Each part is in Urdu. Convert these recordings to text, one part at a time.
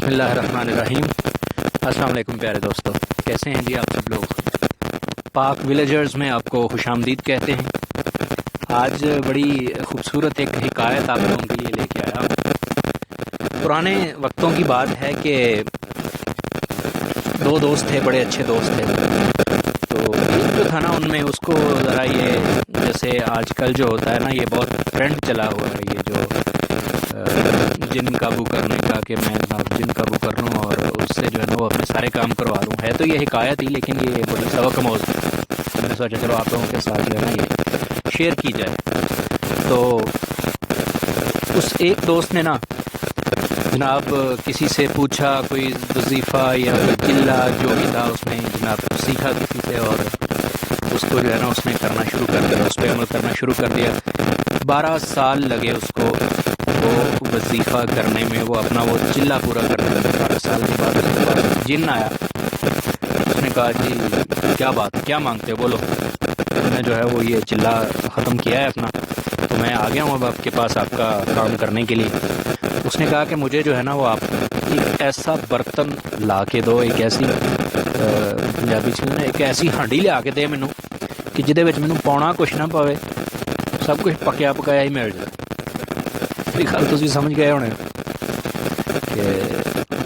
بسم اللہ الرحمن الرحیم۔ السلام علیکم پیارے دوستو، کیسے ہیں جی آپ سب لوگ؟ پاک ولیجرز میں آپ کو خوش آمدید کہتے ہیں۔ آج بڑی خوبصورت ایک حکایت آپ لوگوں کے لیے لے کے آیا ہوں۔ پرانے وقتوں کی بات ہے کہ دو دوست تھے، بڑے اچھے دوست تھے۔ تو ایک جو تھا نا، ان میں اس کو ذرا یہ جیسے آج کل جو ہوتا ہے نا، یہ بہت ٹرینڈ چلا ہوا ہے، یہ جو جن قابو کرنے کا، کہ میں جن قابو کر لوں اور اس سے جو ہے نا وہ اپنے سارے کام کروا لوں۔ ہے تو یہ حکایت ہی، لیکن یہ بڑی سبق آموز ہے۔ میں نے سوچا چلو آپ لوگوں کے ساتھ جو ہے نا یہ شیئر کی جائے۔ تو اس ایک دوست نے نا جناب کسی سے پوچھا، کوئی وظیفہ یا کوئی قلہ جو بھی تھا اس نے جناب سیکھا کسی سے، اور اس کو جو ہے نا اس نے کرنا شروع کر دیا، اس پہ عمل کرنا شروع کر دیا۔ 12 سال لگے اس کو وہ وظیفہ کرنے میں، وہ اپنا وہ چلہ پورا کرنے میں۔ 12 سال کے بعد اس کے پاس جن آیا، اس نے کہا جی کیا بات، کیا مانگتے ہو، بولو۔ میں نے جو ہے وہ یہ چلہ ختم کیا ہے اپنا، تو میں آ گیا ہوں اب آپ کے پاس آپ کا کام کرنے کے لیے۔ اس نے کہا کہ مجھے جو ہے نا وہ آپ ایک ایسا برتن لا کے دو، ایک ایسی پنجابی چ ایک ایسی ہانڈی لیا کے دے مینوں کہ جہدے وچ مینوں پاؤنا کچھ نہ پوے، سب کچھ پکیا پکایا ہی مل جائے۔ میری خیال تسی سمجھ گئے ہونے کہ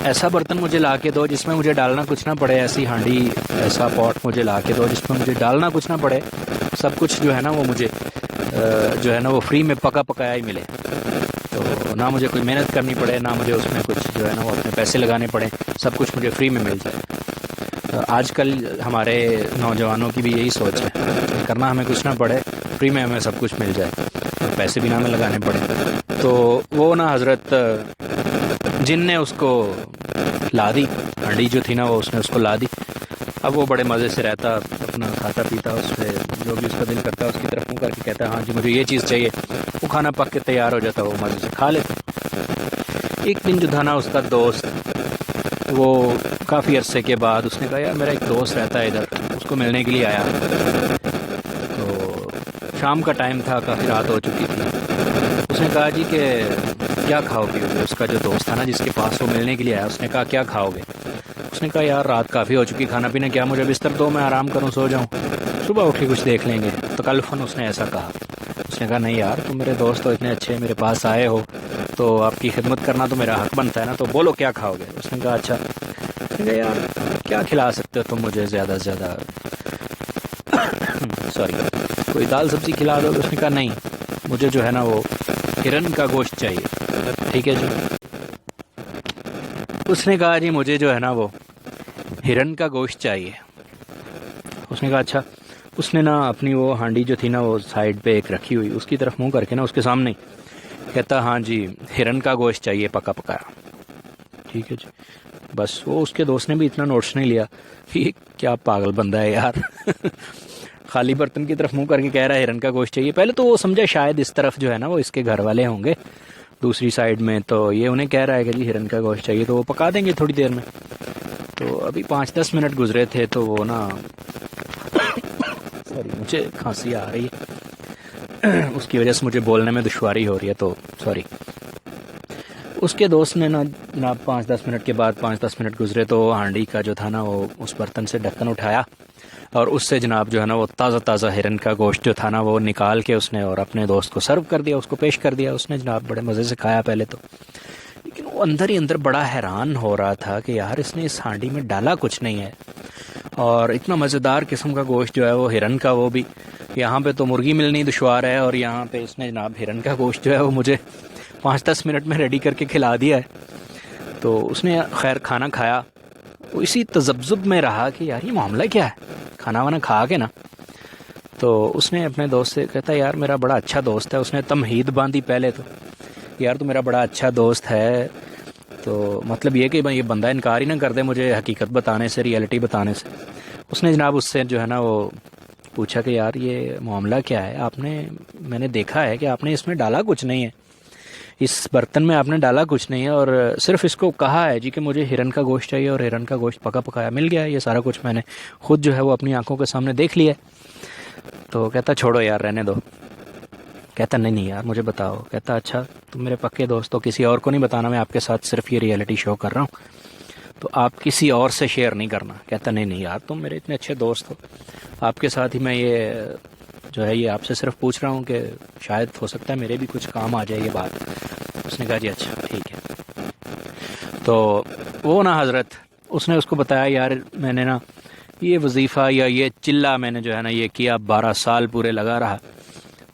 ایسا برتن مجھے لا کے دو جس میں مجھے ڈالنا کچھ نہ پڑے، ایسی ہانڈی، ایسا پاٹ مجھے لا کے دو جس میں مجھے ڈالنا کچھ نہ پڑے، سب کچھ جو ہے نا وہ مجھے جو ہے نا وہ فری میں پکا پکایا ہی ملے۔ تو نہ مجھے کوئی محنت کرنی پڑے، نہ مجھے اس میں کچھ جو ہے نا وہ اپنے پیسے لگانے پڑے، سب کچھ مجھے فری میں مل جائے۔ آج کل ہمارے نوجوانوں کی بھی یہی سوچ ہے، کرنا ہمیں کچھ نہ پڑے، فری میں ہمیں سب کچھ مل جائے اور پیسے بھی نہ ہمیں لگانے پڑے۔ تو وہ نا حضرت جن نے اس کو لا دی ہانڈی جو تھی نا، وہ اس نے اس کو لا دی۔ اب وہ بڑے مزے سے رہتا، اپنا کھاتا پیتا، اس سے جو بھی اس کا دل کرتا اس کی طرف منہ کر کے کہتا ہاں جی مجھے یہ چیز چاہیے، وہ کھانا پک کے تیار ہو جاتا، وہ مزے سے کھا لیتا۔ ایک دن جو تھا نا اس کا دوست، وہ کافی عرصے کے بعد اس نے کہا یار میرا ایک دوست رہتا ہے ادھر، اس کو ملنے کے لیے آیا۔ تو شام کا ٹائم تھا، کافی رات ہو چکی تھی۔ اس نے کہا جی کہ کیا کھاؤ گے؟ اس کا جو دوست تھا نا جس کے پاس وہ ملنے کے لیے آیا، اس نے کہا کیا کھاؤ گے؟ اس نے کہا یار رات کافی ہو چکی، کھانا پینا کیا، مجھے بستر دو، میں آرام کروں، سو جاؤں، صبح اٹھ کے کچھ دیکھ لیں گے۔ تکلفاً اس نے ایسا کہا۔ اس نے کہا نہیں یار تم میرے دوست ہو، اتنے اچھے میرے پاس آئے ہو، تو آپ کی خدمت کرنا تو میرا حق بنتا ہے نا، تو بولو کیا کھاؤ گے؟ اس نے کہا اچھا۔ اس نے کہا یار کیا کھلا سکتے ہو تم مجھے زیادہ سے زیادہ، سوری، کوئی دال سبزی کھلا دو؟ اس نے کہا نہیں، مجھے جو ہے نا وہ ہرن کا گوشت چاہیے۔ ٹھیک ہے جی۔ اس نے کہا جی مجھے جو ہے نا وہ ہرن کا گوشت چاہیے۔ اس نے کہا اچھا۔ اس نے نا اپنی وہ ہانڈی جو تھی نا وہ سائڈ پہ ایک رکھی ہوئی، اس کی طرف منہ کر کے نا اس کے سامنے کہتا ہاں جی ہرن کا گوشت چاہیے پکا پکایا۔ ٹھیک ہے جی۔ بس وہ اس کے دوست نے بھی اتنا نوٹس نہیں لیا کہ یہ کیا پاگل بندہ ہے یار، خالی برتن کی طرف منہ کر کے کہہ رہا ہے ہرن کا گوشت چاہیے۔ پہلے تو وہ سمجھا شاید اس طرف جو ہے نا وہ اس کے گھر والے ہوں گے دوسری سائڈ میں، تو یہ انہیں کہہ رہا ہے کہ جی ہرن کا گوشت چاہیے، تو وہ پکا دیں گے تھوڑی دیر میں۔ تو ابھی 5-10 منٹ گزرے تھے، تو وہ نا سوری مجھے کھانسی آ رہی ہے، اس کی وجہ سے مجھے بولنے میں دشواری ہو رہی ہے، تو سوری۔ اس کے دوست نے نا جناب 5-10 منٹ کے بعد 5-10 منٹ گزرے تو ہانڈی کا جو تھا نا وہ اس برتن سے ڈھکن اٹھایا، اور اس سے جناب جو ہے نا وہ تازہ تازہ ہرن کا گوشت جو تھا نا وہ نکال کے اس نے اور اپنے دوست کو سرو کر دیا، اس کو پیش کر دیا۔ اس نے جناب بڑے مزے سے کھایا پہلے تو، لیکن وہ اندر ہی اندر بڑا حیران ہو رہا تھا کہ یار اس نے اس ہانڈی میں ڈالا کچھ نہیں ہے، اور اتنا مزیدار قسم کا گوشت جو ہے وہ ہرن کا، وہ بھی یہاں پہ تو مرغی ملنی دشوار ہے، اور یہاں پہ اس نے جناب ہرن کا گوشت جو ہے وہ مجھے 5-10 منٹ میں ریڈی کر کے کھلا دیا ہے۔ تو اس نے خیر کھانا کھایا، وہ اسی تذبذب میں رہا کہ یار یہ معاملہ کیا ہے، کھانا وانا کھا کے نا۔ تو اس نے اپنے دوست سے کہتا یار میرا بڑا اچھا دوست ہے، اس نے تمہید باندھی پہلے تو، یار تو میرا بڑا اچھا دوست ہے، تو مطلب یہ کہ یہ بندہ انکار ہی نہ کر دے مجھے حقیقت بتانے سے، ریئلٹی بتانے سے۔ اس نے جناب اس سے جو ہے نا وہ پوچھا کہ یار یہ معاملہ کیا ہے، آپ نے، میں نے دیکھا ہے کہ آپ نے اس میں ڈالا کچھ نہیں ہے، اس برتن میں آپ نے ڈالا کچھ نہیں ہے، اور صرف اس کو کہا ہے جی کہ مجھے ہرن کا گوشت چاہیے، اور ہرن کا گوشت پکا پکایا مل گیا ہے، یہ سارا کچھ میں نے خود جو ہے وہ اپنی آنکھوں کے سامنے دیکھ لیا ہے۔ تو کہتا چھوڑو یار رہنے دو، کہتا نہیں نہیں یار مجھے بتاؤ. کہتا اچھا تم میرے پکے دوست ہو, کسی اور کو نہیں بتانا, میں آپ کے ساتھ صرف یہ ریئلٹی شو کر رہا ہوں, تو آپ کسی اور سے شیئر نہیں کرنا. کہتا نہیں نہیں یار تم میرے اتنے اچھے دوست ہو, آپ کے ساتھ ہی میں یہ جو ہے یہ آپ سے صرف پوچھ رہا ہوں کہ شاید ہو سکتا ہے میرے بھی کچھ کام آ جائے یہ بات. اس نے کہا جی اچھا ٹھیک ہے. تو وہ نا حضرت اس نے اس کو بتایا یار میں نے نا یہ وظیفہ یا یہ چلہ میں نے جو ہے نا یہ کیا 12 سال پورے لگا رہا.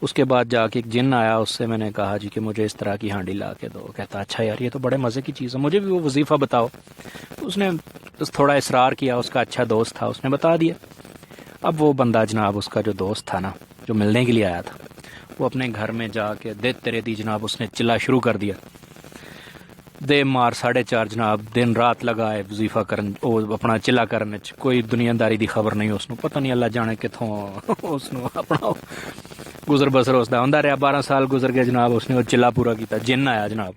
اس کے بعد جا کے ایک جن آیا, اس سے میں نے کہا جی کہ مجھے اس طرح کی ہانڈی لا کے دو. کہتا اچھا یار یہ تو بڑے مزے کی چیز ہے, مجھے بھی وہ وظیفہ بتاؤ. اس نے تھوڑا اصرار کیا, اس کا اچھا دوست تھا, اس نے بتا دیا. اب وہ بندہ جناب اس کا جو دوست تھا نا جو ملنے کے لیے آیا تھا, وہ اپنے گھر میں جا کے دے تیرے دی جناب اس نے چلا شروع کر دیا. دے مار 4:30 جناب دن رات لگائے وظیفہ کرن او اپنا چلا کرنے چ, کوئی دنیا داری دی خبر نہیں اس نو, پتہ نہیں اللہ جانے کتوں اس نو اپنا گزر بسر اس دا ہوندا رہیا. 12 سال گزر گئے جناب, اس نے وہ چلا پورا کیتا. جن آیا جناب,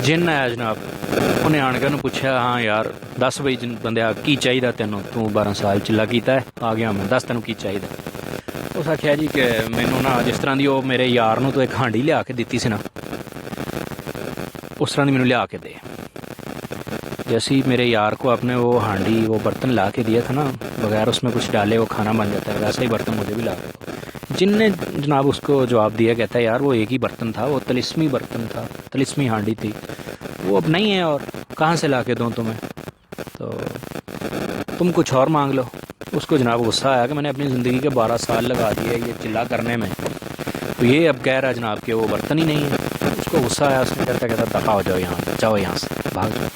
جن آیا جناب, انہیں آن کے انہوں پوچھا ہاں یار دس بھائی بندیا کی چاہیے تینوں, تو 12 سال چلا کیتا ہے, آ گیا میں, دس تینوں کی چاہیے. اس آخیا جی کہ مینوں نا جس طرح دی وہ میرے یار نو تو ایک ہانڈی لیا کے دیتی سی نا, اس طرح دی مینوں لیا کے دے. جیسی میرے یار کو آپ نے وہ ہانڈی وہ برتن لا کے دیا تھا نا, بغیر اس میں کچھ ڈالے وہ کھانا بن جاتا ہے, ویسا ہی برتن مجھے بھی لا کے دو. جن نے جناب اس کو جواب دیا, کہتا ہے یار وہ ایک ہی برتن تھا, وہ تلسمی برتن تھا, تلسمی ہانڈی تھی, وہ اب نہیں ہے, اور کہاں سے لا کے دوں تمہیں, تو تم کچھ اور مانگ لو. اس کو جناب غصہ آیا کہ میں نے اپنی زندگی کے 12 سال لگا دیے یہ چلا کرنے میں, تو یہ اب کہہ رہا ہے جناب کہ وہ برتن ہی نہیں ہے. اس کو غصہ آیا, اس نے کہتا دفع ہو جاؤ یہاں, جاؤ یہاں سے, بھاگ جاؤ,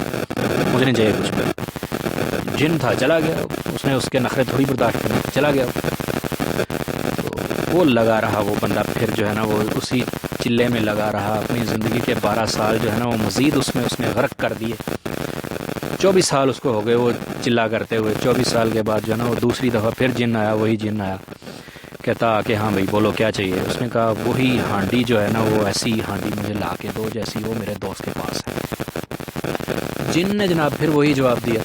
مجھے نہیں چاہیے کچھ بھی. جن تھا چلا گیا, اس نے اس کے نخرے تھوڑی برداشت کرنے, چلا گیا. تو وہ لگا رہا وہ بندہ, پھر جو ہے نا وہ اسی چلے میں لگا رہا, اپنی زندگی کے 12 سال جو ہے نا وہ مزید اس میں اس نے غرق کر دیے. 24 سال اس کو ہو گئے وہ چلا کرتے ہوئے. 24 سال کے بعد جو ہے نا وہ دوسری دفعہ پھر جن آیا, وہی جن آیا, کہتا کہ ہاں بھائی بولو کیا چاہیے. اس نے کہا وہی ہانڈی جو ہے نا وہ ایسی ہانڈی مجھے لا کے دو جیسی وہ میرے دوست کے پاس ہے. جن نے جناب پھر وہی جواب دیا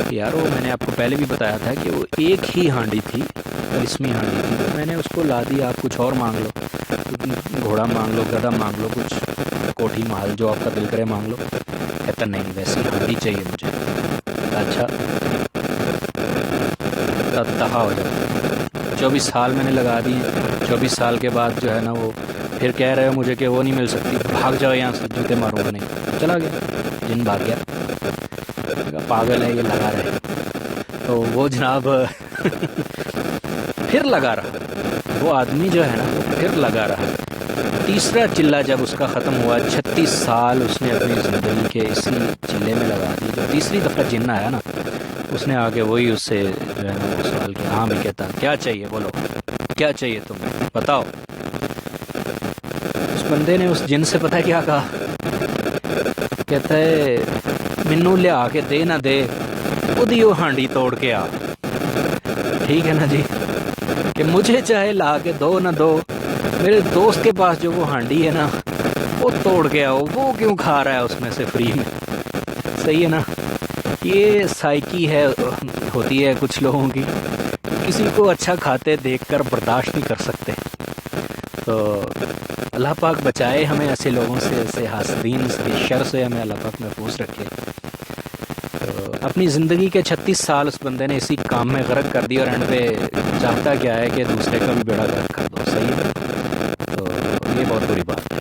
کہ یار وہ میں نے آپ کو پہلے بھی بتایا تھا کہ وہ ایک ہی ہانڈی تھی, تلسمی ہانڈی تھی, تو میں نے اس کو لا دی, آپ کچھ اور مانگ لو, گھوڑا مانگ لو, گدھا مانگ لو, کچھ کوٹھی محل جو آپ کا دل کرے مانگ لو. کہتا نہیں ویسی ہانڈی چاہیے مجھے. اچھا دفع ہو جاتا. 24 سال میں نے لگا دی, 24 سال کے بعد جو ہے نا وہ پھر کہہ رہے ہو مجھے کہ وہ نہیں مل سکتی, بھاگ جاؤ یہاں سے, جوتے ماروں گا نہیں. چلا گیا, جن بھاگ گیا, پاگل ہے یہ لگا رہے. تو وہ جناب پھر لگا رہا, وہ آدمی جو ہے نا وہ پھر لگا رہا. تیسرا چلہ جب اس کا ختم ہوا, 36 سال اس نے اپنی زندگی کے اسی چلے میں لگا دی. جو تیسری دفعہ جن آیا نا, اس نے آگے وہی اس سے جو ہے نا وہ سوال کیا, ہاں بھی کہتا کیا چاہیے بولو, کیا چاہیے تمہیں بتاؤ. اس بندے نے اس جن سے پتہ کیا کہا, کہتا ہے مینوں لیا کے دے نہ دے, خود ہی وہ ہانڈی توڑ کے آ. ٹھیک ہے نا جی, کہ مجھے چاہے لا کے دو نہ دو, میرے دوست کے پاس جو وہ ہانڈی ہے نا وہ توڑ کے آؤ, وہ کیوں کھا رہا ہے اس میں سے فری میں. صحیح ہے نا. یہ سائیکی ہے ہوتی ہے کچھ لوگوں کی, کسی کو اچھا کھاتے دیکھ کر برداشت نہیں کر سکتے. تو اللہ پاک بچائے ہمیں ایسے لوگوں سے, ایسے حاسدین کے شر سے ہمیں اللہ پاک محفوظ رکھے. تو اپنی زندگی کے 36 سال اس بندے نے اسی کام میں غرق کر دیا, اور اینڈ پہ چاہتا کیا ہے کہ دوسرے کا بھی بیڑا غرق کر دو. صحیح ہے, تو یہ بہت بری بات ہے.